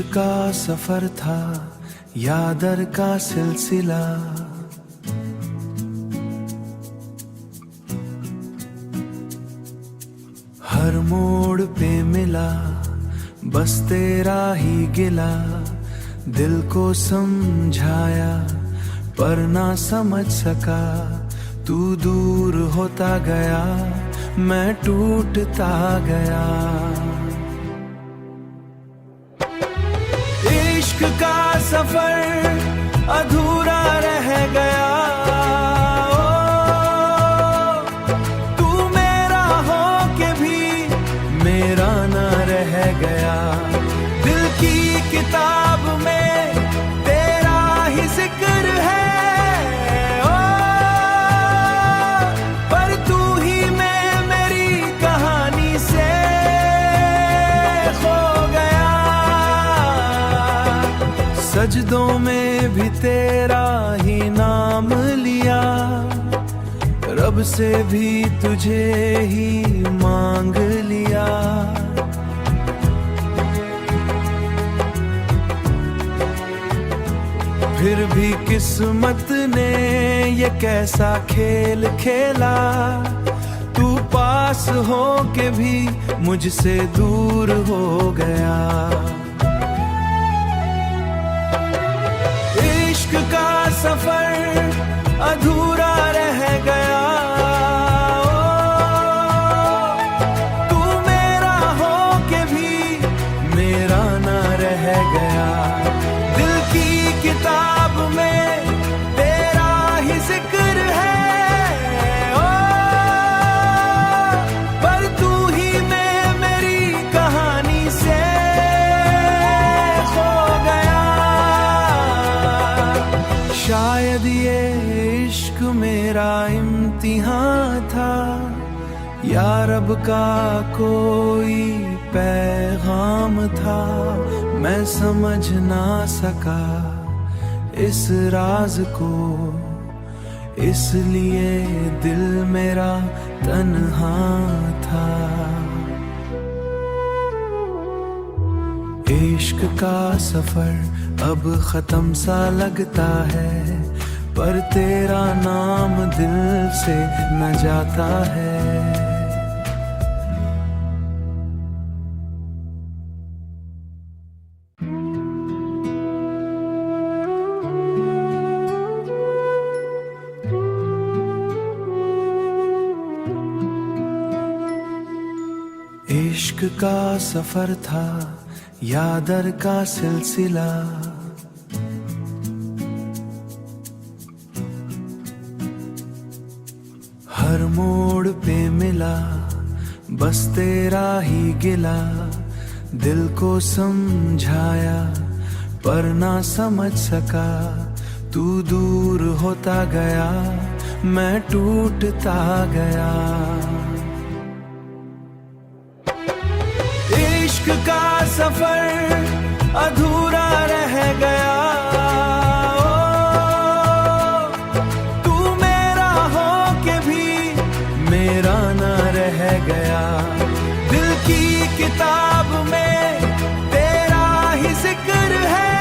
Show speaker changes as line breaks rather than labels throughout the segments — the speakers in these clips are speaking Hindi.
का सफर था या दर का सिलसिला, हर मोड़ पे मिला बस तेरा ही गिला। दिल को समझाया पर ना समझ सका, तू दूर होता गया मैं टूटता गया। इश्क का सफर अधूरा रह गया, तू मेरा हो के भी मेरा ना रह गया। दिल की किताब में तेरा ही जिक्र है, पर तू ही मैं मेरी कहानी से खो गया। सजदों में भी तेरा ही नाम लिया, रब से भी तुझे ही मांग लिया। फिर भी किस्मत ने ये कैसा खेल खेला, तू पास हो के भी मुझसे दूर हो गया। इश्क का सफर अधूरा रह गया, तू मेरा हो के भी मेरा ना रह गया। दिल की किताब में तेरा ही जिक्र है, पर तू ही मैं मेरी कहानी से खो गया। शायद ये इश्क मेरा इम्तिहान था या रब का कोई पैगाम था। मैं समझ ना सका इस राज को, इसलिए दिल मेरा तन्हा था। इश्क का सफर अब खत्म सा लगता है, पर तेरा नाम दिल से न जाता है। इश्क का सफर था या दर का सिलसिला, हर मोड़ पे मिला बस तेरा ही गिला। दिल को समझाया पर ना समझ सका, तू दूर होता गया मैं टूटता गया। इश्क का सफर अधूरा रह गया, तू मेरा हो के भी मेरा ना रह गया। दिल की किताब में तेरा ही जिक्र है,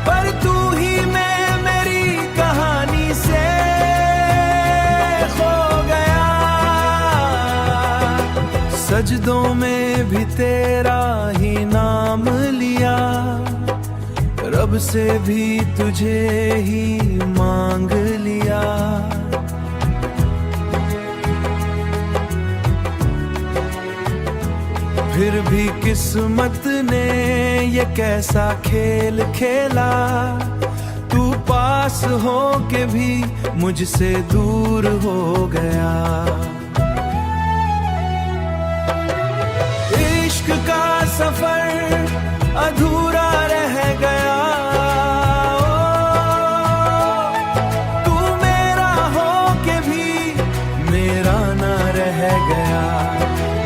पर तू ही मैं मेरी कहानी से खो गया। सजदों में भी तेरा ही नाम लिया, रब से भी तुझे ही मांग लिया। फिर भी किस्मत ने ये कैसा खेल खेला, तू पास हो के भी मुझसे दूर हो गया। इश्क का सफर अधूरा रह गया, तू मेरा हो के भी मेरा ना रह गया।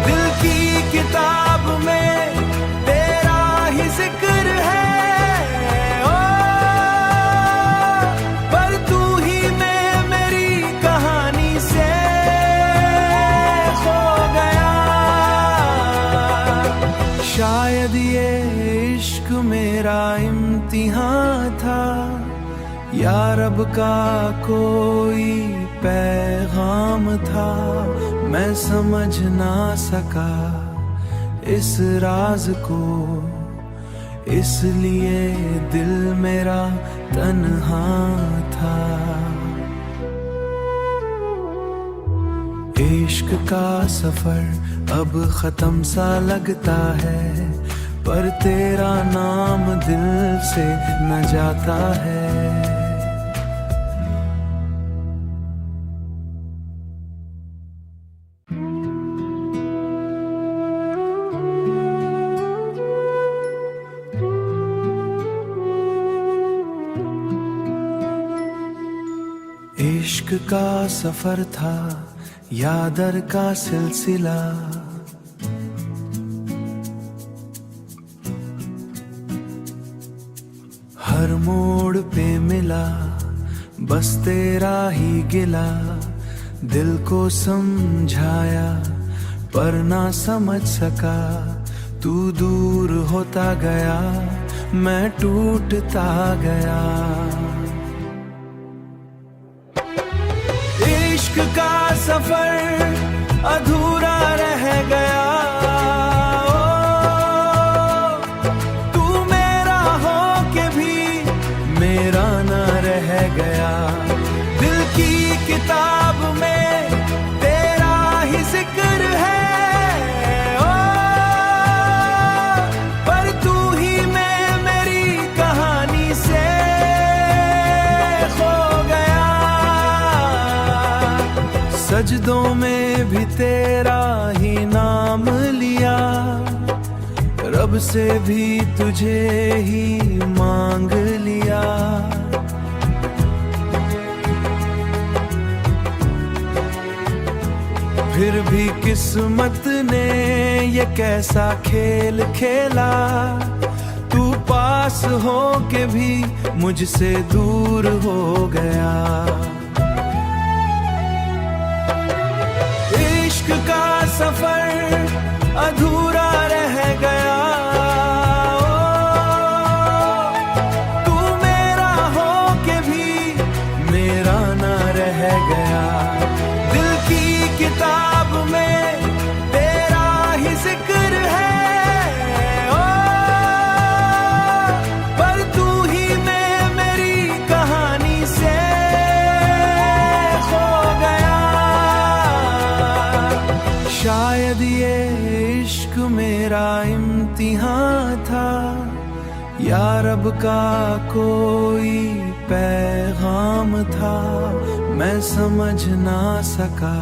दिल की किताब में तेरा ही जिक्र है, पर तू ही मैं मेरी कहानी से खो गया। मेरा इम्तिहान था, या रब का कोई पैगाम था। मैं समझ ना सका इस राज को, इसलिए दिल मेरा तन्हा था। इश्क का सफर अब खत्म सा लगता है, पर तेरा नाम दिल से न जाता है। इश्क का सफर था या दर का सिलसिला, हर मोड़ पे मिला बस तेरा ही गिला। दिल को समझाया पर ना समझ सका, तू दूर होता गया मैं टूटता गया। इश्क का सफर अधूरा रह गया, तू मेरा हो के भी मेरा ना रह गया। दिल की किताब में तेरा ही जिक्र है, पर तू ही मैं मेरी कहानी से खो गया। सजदों में भी तेरा ही नाम लिया, रब से भी तुझे ही मांग लिया। फिर भी किस्मत ने ये कैसा खेल खेला, तू पास हो के भी मुझसे दूर हो गया। इश्क का सफर अधूरा रह गया, तू मेरा हो के भी मेरा ना रह गया। दिल की किताब में तेरा ही जिक्र है, पर तू ही मैं मेरी कहानी से खो गया। शायद ये इश्क मेरा इम्तिहान था, या रब का कोई पैगाम था। मैं समझ ना सका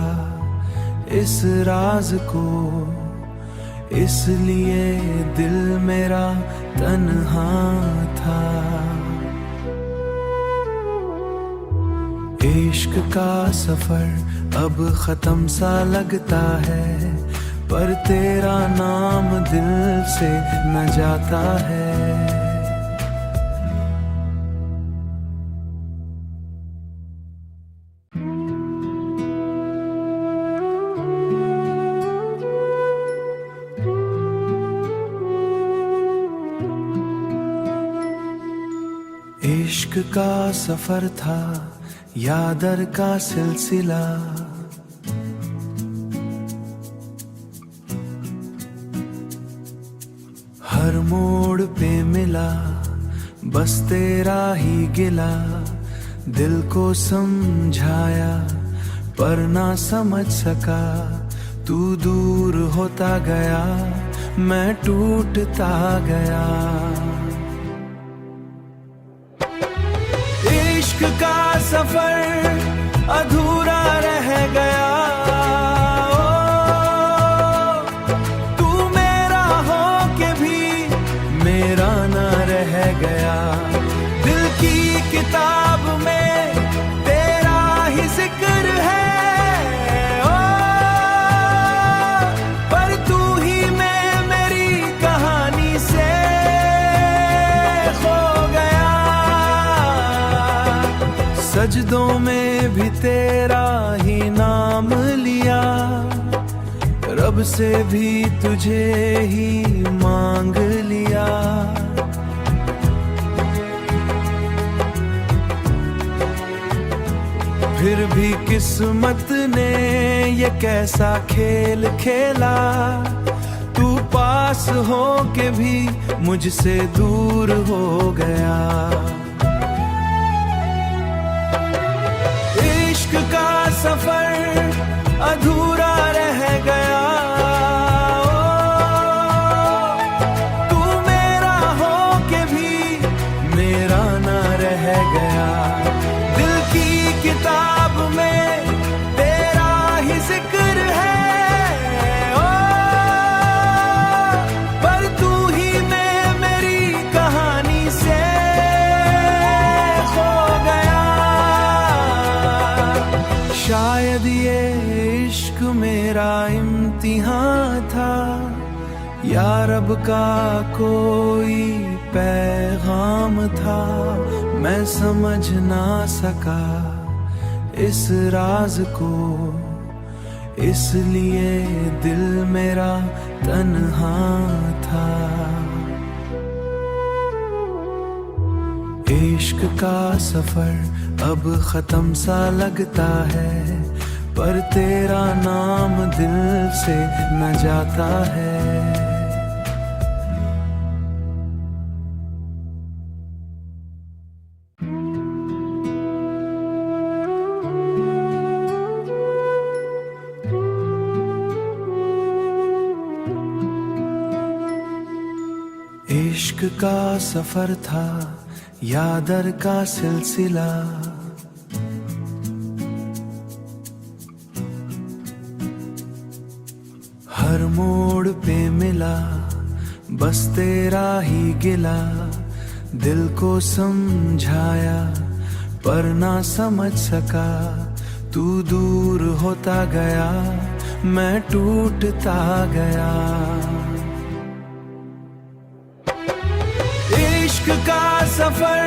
इस राज को, इसलिए दिल मेरा तन्हा था। इश्क का सफर अब खत्म सा लगता है, पर तेरा नाम दिल से न जाता है। इश्क का सफर था या दर का सिलसिला, हर मोड़ पे मिला बस तेरा ही गिला। दिल को समझाया पर ना समझ सका, तू दूर होता गया मैं टूटता गया। इश्क का सफर अधूरा रह गया, तू मेरा हो के भी मेरा ना रह गया। दिल की किताब में तेरा ही जिक्र है, पर तू ही मैं मेरी कहानी से खो गया। सजदों में भी तेरा ही नाम लिया, रब से भी तुझे ही मांग लिया। फिर भी किस्मत ने ये कैसा खेल खेला, तू पास हो के भी मुझसे दूर हो गया। इश्क का सफर अधूरा रह गया, तू मेरा हो के भी मेरा ना रह गया। दिल की किताब में तेरा ही जिक्र है, ओ पर तू ही मैं मेरी कहानी से खो गया। शायद ये इश्क मेरा इम्तिहान था, या रब का कोई पैगाम था। मैं समझ ना सका इस राज को, इसलिए दिल मेरा तन्हा था। इश्क का सफर अब खत्म सा लगता है, पर तेरा नाम दिल से न जाता है। इश्क का सफर था या दर का सिलसिला, हर मोड़ पे मिला बस तेरा ही गिला। दिल को समझाया पर ना समझ सका, तू दूर होता गया मैं टूटता गया। इश्क का सफर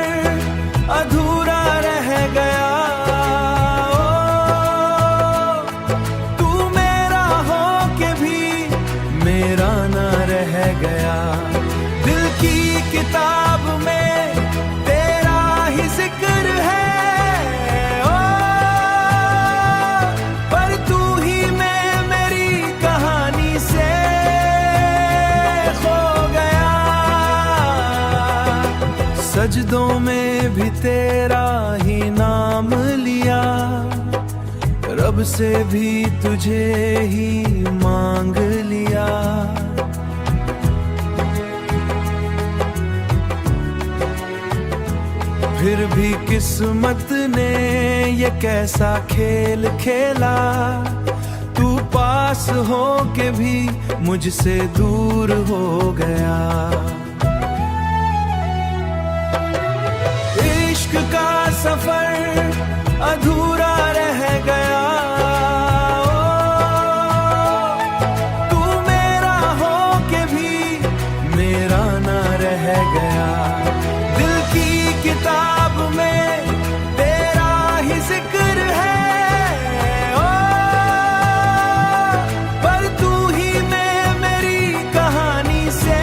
अधूरा रह गया, तू मेरा हो के भी मेरा ना रह गया। दिल की किताब में तेरा ही जिक्र है, ओ पर तू ही मैं मेरी कहानी से खो गया। सजदों में भी तेरा ही नाम लिया, रब से भी तुझे ही मांग लिया। फिर भी किस्मत ने ये कैसा खेल खेला, तू पास हो के भी मुझसे दूर हो गया। इश्क का सफर अधूरा रह गया, तू मेरा हो के भी मेरा ना रह गया। दिल की किताब में तेरा ही जिक्र है, ओ पर तू ही मैं मेरी कहानी से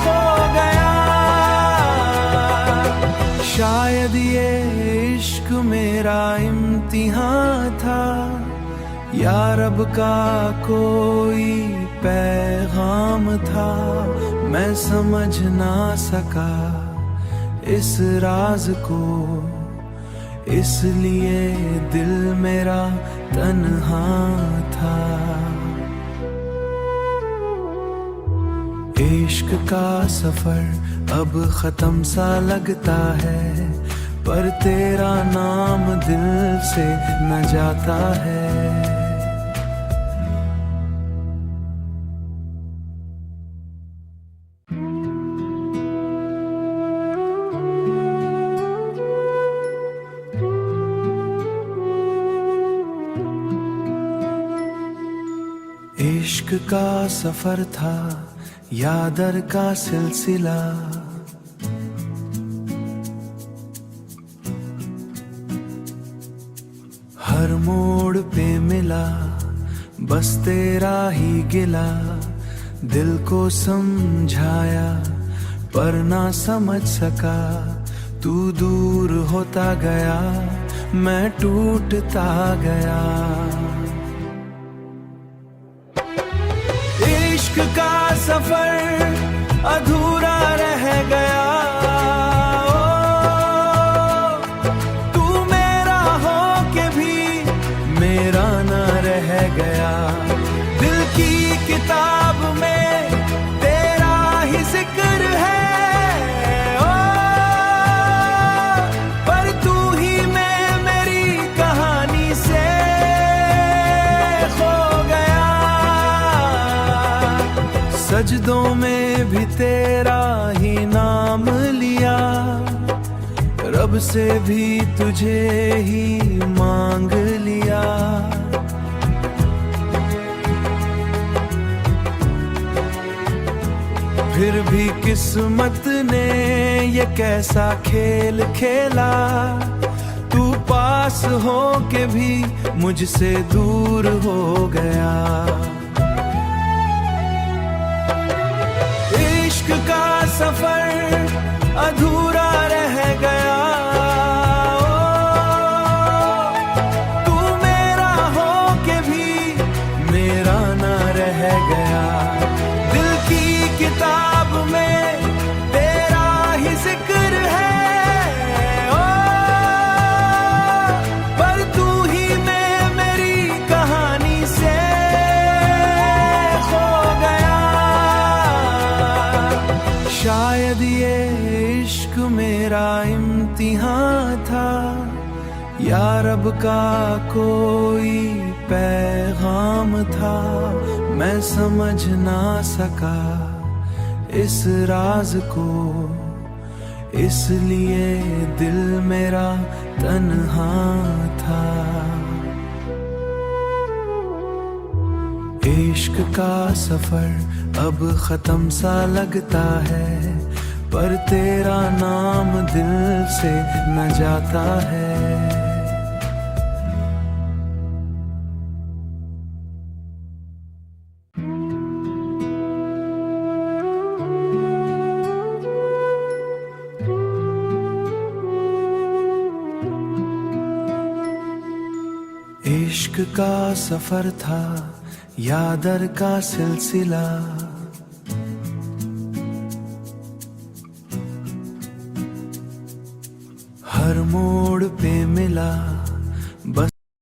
खो गया। शायद ये इश्क मेरा इम्तिहान था, या रब का कोई पैगाम था। मैं समझ ना सका इस राज को, इसलिए दिल मेरा तन्हा था। इश्क का सफर अब खत्म सा लगता है, पर तेरा नाम दिल से न जाता है। इश्क का सफर था या दर का सिलसिला, हर मोड़ पे मिला बस तेरा ही गिला। दिल को समझाया पर ना समझ सका, तू दूर होता गया मैं टूटता गया। इश्क का सफर अधूरा रह गया। तू मेरा हो के भी मेरा ना रह गया। दिल की किताब में तेरा ही जिक्र है। ओ पर तू ही मैं मेरी कहानी से खो गया। सजदों में भी तेरा ही नाम लिया, रब से भी तुझे ही मांग लिया। फिर भी किस्मत ने ये कैसा खेल खेला, तू पास हो के भी मुझसे दूर हो गया। इश्क का सफर अधूरा रह गया। तू मेरा हो के भी मेरा ना रह गया। दिल की किताब में तेरा ही जिक्र है। ओ पर तू ही मैं मेरी कहानी से खो गया। शायद ये इश्क मेरा इम्तिहान था, या रब का कोई पैगाम था। मैं समझ ना सका इस राज को, इसलिए दिल मेरा तन्हा था। इश्क का सफर अब खत्म सा लगता है, पर तेरा नाम दिल से न जाता है। इश्क का सफर था या दर का सिलसिला, हर मोड़ पे मिला